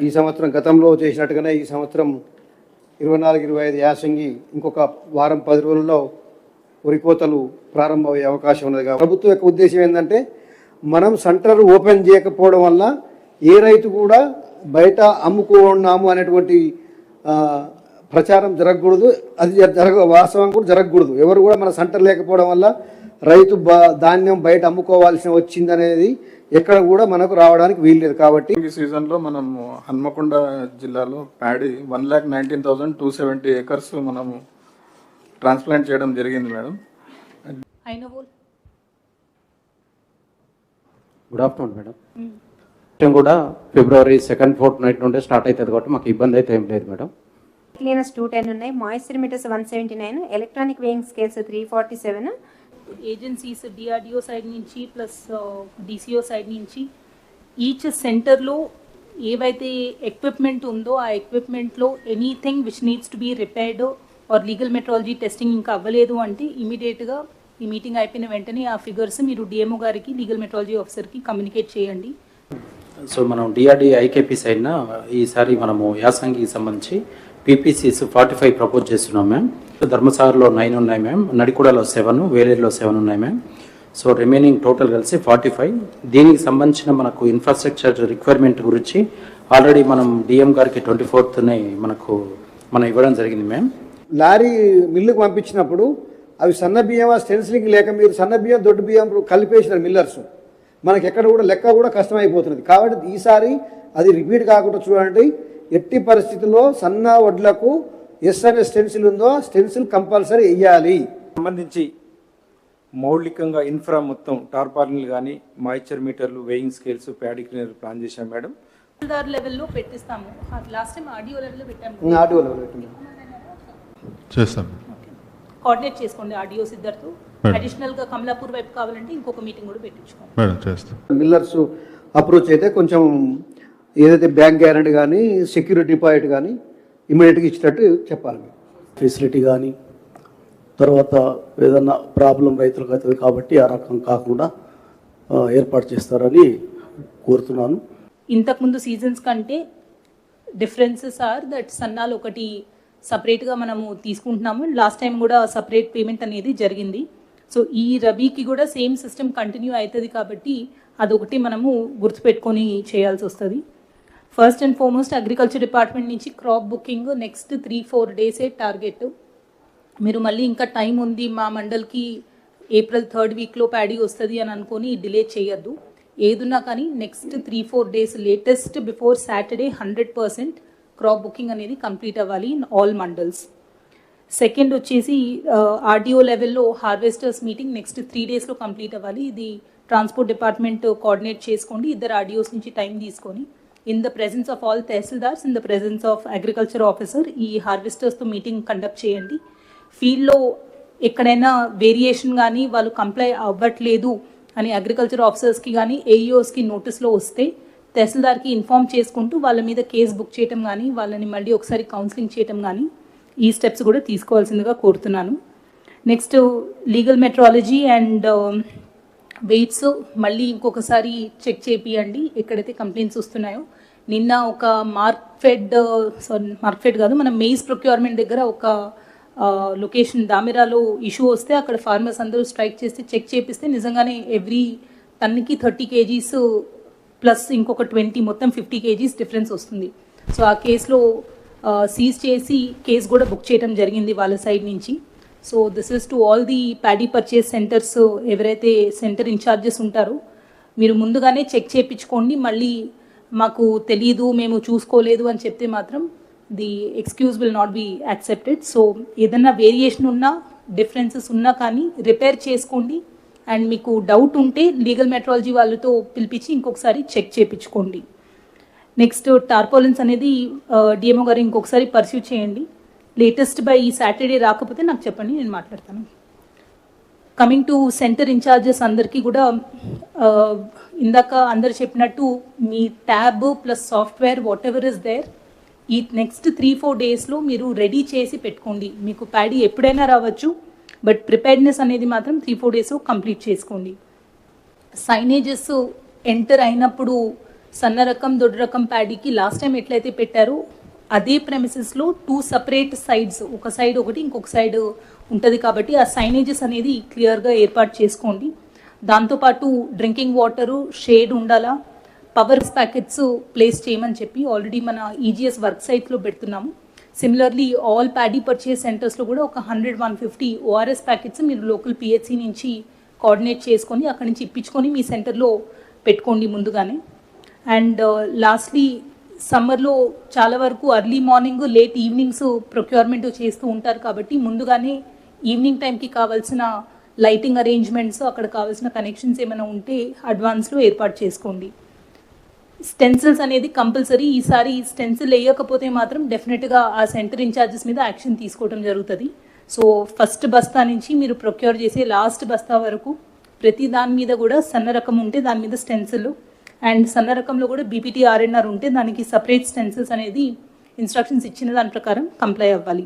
ఈ సంవత్సరం గతంలో చేసినట్టుగానే ఈ సంవత్సరం 24-25 యాసంగి ఇంకొక వారం 10 రోజుల్లో వరి కోతలు ప్రారంభమయ్యే అవకాశం ఉన్నది. ప్రభుత్వం యొక్క ఉద్దేశం ఏంటంటే మనం సెంటర్ ఓపెన్ చేయకపోవడం వల్ల ఏ రైతు కూడా బయట అమ్ముకున్నాము అనేటువంటి ప్రచారం జరగకూడదు. అది వాస్తవం కూడా జరగకూడదు. ఎవరు కూడా మన సెంటర్ లేకపోవడం వల్ల రైతు ధాన్యం బయట అమ్ముకోవాల్సి వచ్చిందనేది ఎక్కడ కూడా మనకు రావడానికి వీల్లేదు. కాబట్టి ఈ సీజన్లో మనము హన్మకొండ జిల్లాలో ప్యాడీ 1,19,270 acres మనము ట్రాన్స్ప్లాంట్ చేయడం జరిగింది మేడం. Good afternoon madam. కూడా ఫిబ్రవరి 2nd ఫోర్ట్నైట్ నుండే స్టార్ట్ అవుతుంది కాబట్టి మాకు ఇబ్బంది అయితే ఏం లేదు మేడం. క్లీనర్స్ 210 ఉన్నాయి, moisture meters 179, electronic weighing scales 347. Agencies DRDO side నుంచి ప్లస్ డిసిఓ సైడ్ నుంచి ఈచ్ సెంటర్లో ఏవైతే ఎక్విప్మెంట్ ఉందో ఆ ఎక్విప్మెంట్లో anything which needs to be repaired or legal metrology testing ఇంకా అవ్వలేదు అంటే ఇమీడియట్గా ఈ మీటింగ్ అయిపోయిన వెంటనే ఆ ఫిగర్స్ మీరు డిఎంఓ గారికి లీగల్ మెట్రాలజీ ఆఫీసర్కి కమ్యూనికేట్ చేయండి. సో మనం డిఆర్డి ఐకేపీ సైడ్న ఈసారి మనము యాసంగికి సంబంధించి పీపీసీస్ 45 ప్రపోజ్ చేస్తున్నాం మ్యామ్. ధర్మసాగర్లో 9 ఉన్నాయి మ్యామ్, నడికూడలో 7, వేలేరులో 7 ఉన్నాయి మ్యామ్. సో రిమైనింగ్ టోటల్ కలిసి 45. దీనికి సంబంధించిన మనకు ఇన్ఫ్రాస్ట్రక్చర్ రిక్వైర్మెంట్ గురించి ఆల్రెడీ మనం డిఎం గారికి 24th మనం ఇవ్వడం జరిగింది మ్యామ్. లారీ మిల్లుకు పంపించినప్పుడు అవి సన్న బియ్యం స్టెన్సిలింగ్ లేక మీరు సన్న బియ్యం దొడ్డు బియ్యం కలిపేసినారు మిల్లర్స్. మనకి ఎక్కడ కూడా లెక్క కూడా కష్టమైపోతున్నది. కాబట్టి ఈసారి అది రిపీట్ కాకుండా చూడండి. ఎట్టి పరిస్థితుల్లో సన్న వడ్లకు ఎస్ అనే స్టెన్సిల్ ఉందో స్టెన్సిల్ కంపల్సరీ వేయాలి. సంబంధించి మౌలికంగా ఇన్ఫ్రా మొత్తం టార్పాలిన్లు కానీ మాయిశ్చర్ మీటర్లు, weighing scales, paddy cleaner plan చేశాం మేడం. లెవెల్లో పెట్టిస్తాము. లాస్ట్ టైం ఆడియో లెవెల్లో పెట్టాము. ఆడియో లెవెల్ చేస్తాం. కోఆర్డినేట్ చేసుకోండి ఆడియోస్ ఇద్దరితో. అడిషనల్గా కమలాపూర్ వైపు కావాలంటే ఇంకొక మీటింగ్ కూడా పెట్టించుకోండి మేడం. చేస్తాం. మిల్లర్స్ అప్రోచ్ అయితే కొంచెం ఏదైతే బ్యాంక్ గ్యారెంటీ కానీ సెక్యూరిటీ డిపాజిట్ కానీ ఇమీడియట్గా ఇచ్చినట్టు చెప్పాలి. ఫెసిలిటీ కానీ తర్వాత ఏదన్నా ప్రాబ్లం రైతులకు అవుతుంది కాబట్టి ఆ రకం కాకుండా ఏర్పాటు చేస్తారని కోరుతున్నాను. ఇంతకుముందు సీజన్స్ కంటే డిఫరెన్సెస్ ఆర్ దట్ సన్నాలు ఒకటి సపరేట్గా మనము తీసుకుంటున్నాము. లాస్ట్ టైం కూడా సపరేట్ పేమెంట్ అనేది జరిగింది. సో ఈ రబీకి కూడా సేమ్ సిస్టమ్ కంటిన్యూ అవుతుంది కాబట్టి అదొకటి మనము గుర్తుపెట్టుకొని చేయాల్సి వస్తుంది. First and foremost agriculture department నుంచి క్రాప్ బుకింగ్ నెక్స్ట్ 3-4 డేసే టార్గెట్. మీరు మళ్ళీ ఇంకా టైం ఉంది మా మండల్కి April 3rd వీక్లో ప్యాడీ వస్తుంది అని అనుకొని డిలే చేయొద్దు. ఏదున్నా కానీ next 3-4 days latest before Saturday 100% crop booking అనేది కంప్లీట్ అవ్వాలి ఇన్ ఆల్ మండల్స్. సెకండ్ వచ్చేసి ఆర్డిఓ లెవెల్లో హార్వెస్టర్స్ మీటింగ్ నెక్స్ట్ 3 డేస్లో కంప్లీట్ అవ్వాలి. ఇది ట్రాన్స్పోర్ట్ డిపార్ట్మెంట్ కోఆర్డినేట్ చేసుకోండి. ఇద్దరు ఆర్డిఓస్ నుంచి టైం తీసుకొని in the presence of all tahsildars, in the presence of agriculture officer ఈ హార్వెస్టర్స్తో మీటింగ్ కండక్ట్ చేయండి. ఫీల్డ్లో ఎక్కడైనా వేరియేషన్ కానీ వాళ్ళు కంప్లై అవ్వట్లేదు అని అగ్రికల్చర్ ఆఫీసర్స్కి కానీ ఏఈఓస్కి నోటీస్లో వస్తే తహసీల్దార్కి ఇన్ఫామ్ చేసుకుంటూ వాళ్ళ మీద కేసు బుక్ చేయటం కానీ వాళ్ళని మళ్ళీ ఒకసారి కౌన్సిలింగ్ చేయటం కానీ ఈ స్టెప్స్ కూడా తీసుకోవాల్సిందిగా కోరుతున్నాను. Next legal metrology and weights మళ్ళీ ఇంకొకసారి చెక్ చేపియండి ఎక్కడైతే కంప్లైంట్స్ వస్తున్నాయో. నిన్న ఒక మార్క్ఫెడ్ కాదు మన మెయిజ్ ప్రొక్యూర్మెంట్ దగ్గర ఒక లొకేషన్ దామిరాలో ఇష్యూ వస్తే అక్కడ ఫార్మర్స్ అందరూ స్ట్రైక్ చేస్తే చెక్ చేపిస్తే నిజంగానే ఎవ్రీ టన్కి 30 kgs ప్లస్ ఇంకొక 20 మొత్తం 50 kgs డిఫరెన్స్ వస్తుంది. సో ఆ కేసులో సీజ్ చేసి కేసు కూడా బుక్ చేయడం జరిగింది వాళ్ళ సైడ్ నుంచి. So this is to all the paddy purchase centres ఎవరైతే సెంటర్ ఇన్ఛార్జెస్ ఉంటారో మీరు ముందుగానే చెక్ చేయించుకోండి. మళ్ళీ మాకు తెలియదు మేము చూసుకోలేదు అని చెప్తే మాత్రం the excuse will not be accepted. So ఏదన్నా వేరియేషన్ ఉన్నా డిఫరెన్సెస్ ఉన్నా కానీ రిపేర్ చేసుకోండి. అండ్ మీకు డౌట్ ఉంటే లీగల్ మెట్రాలజీ వాళ్ళతో పిలిపించి ఇంకొకసారి చెక్ చేయించుకోండి. నెక్స్ట్ టార్పాలిన్స్ అనేది డిఎంఓ గారు ఇంకొకసారి పర్స్యూ చేయండి. లేటెస్ట్ బై ఈ సాటర్డే రాకపోతే నాకు చెప్పండి, నేను మాట్లాడతాను. కమింగ్ టు సెంటర్ ఇన్ఛార్జెస్ అందరికీ కూడా ఇందాక అందరు చెప్పినట్టు మీ tab plus software whatever is there ఈ నెక్స్ట్ 3-4 డేస్లో మీరు రెడీ చేసి పెట్టుకోండి. మీకు ప్యాడీ ఎప్పుడైనా రావచ్చు, బట్ ప్రిపేర్డ్నెస్ అనేది మాత్రం 3-4 డేస్లో కంప్లీట్ చేసుకోండి. సైనేజెస్ ఎంటర్ అయినప్పుడు సన్న రకం దొడ్డు రకం ప్యాడీకి లాస్ట్ టైం ఎట్లయితే పెట్టారో అదే ప్రెమిసెస్లో 2 సపరేట్ సైడ్స్, ఒక సైడ్ ఒకటి ఇంకొక సైడ్ ఉంటుంది కాబట్టి ఆ సైనేజెస్ అనేది క్లియర్గా ఏర్పాటు చేసుకోండి. దాంతోపాటు డ్రింకింగ్ వాటరు, షేడ్ ఉండాలా, పవర్ ప్యాకెట్స్ ప్లేస్ చేయమని చెప్పి ఆల్రెడీ మన ఈజీఎస్ వర్క్ సైట్లో పెడుతున్నాము. సిమిలర్లీ ఆల్ ప్యాడీ పర్చేస్ సెంటర్స్లో కూడా ఒక 100-150 ఓఆర్ఎస్ ప్యాకెట్స్ మీరు లోకల్ పిహెచ్సి నుంచి కోఆర్డినేట్ చేసుకొని అక్కడి నుంచి ఇప్పించుకొని మీ సెంటర్లో పెట్టుకోండి ముందుగానే. అండ్ లాస్ట్లీ సమ్మర్లో చాలా వరకు early morning late evenings procurement చేస్తూ ఉంటారు కాబట్టి ముందుగానే ఈవినింగ్ టైంకి కావాల్సిన లైటింగ్ అరేంజ్మెంట్స్, అక్కడ కావాల్సిన కనెక్షన్స్ ఏమైనా ఉంటే అడ్వాన్స్లో ఏర్పాటు చేసుకోండి. స్టెన్సిల్స్ అనేది కంపల్సరీ. ఈసారి స్టెన్సిల్ వేయకపోతే మాత్రం డెఫినెట్గా ఆ సెంటర్ ఇన్ఛార్జెస్ మీద యాక్షన్ తీసుకోవడం జరుగుతుంది. సో ఫస్ట్ బస్తా నుంచి మీరు ప్రొక్యూర్ చేసే లాస్ట్ బస్తా వరకు ప్రతి దాని మీద కూడా సన్న రకం ఉంటే దాని మీద స్టెన్సిల్, అండ్ సన్న రకంలో కూడా బీపీటీ ఆర్ఎన్ఆర్ ఉంటే దానికి సపరేట్ స్టెన్సిల్స్ అనేది ఇన్స్ట్రక్షన్స్ ఇచ్చిన దాని ప్రకారం కంప్లై అవ్వాలి.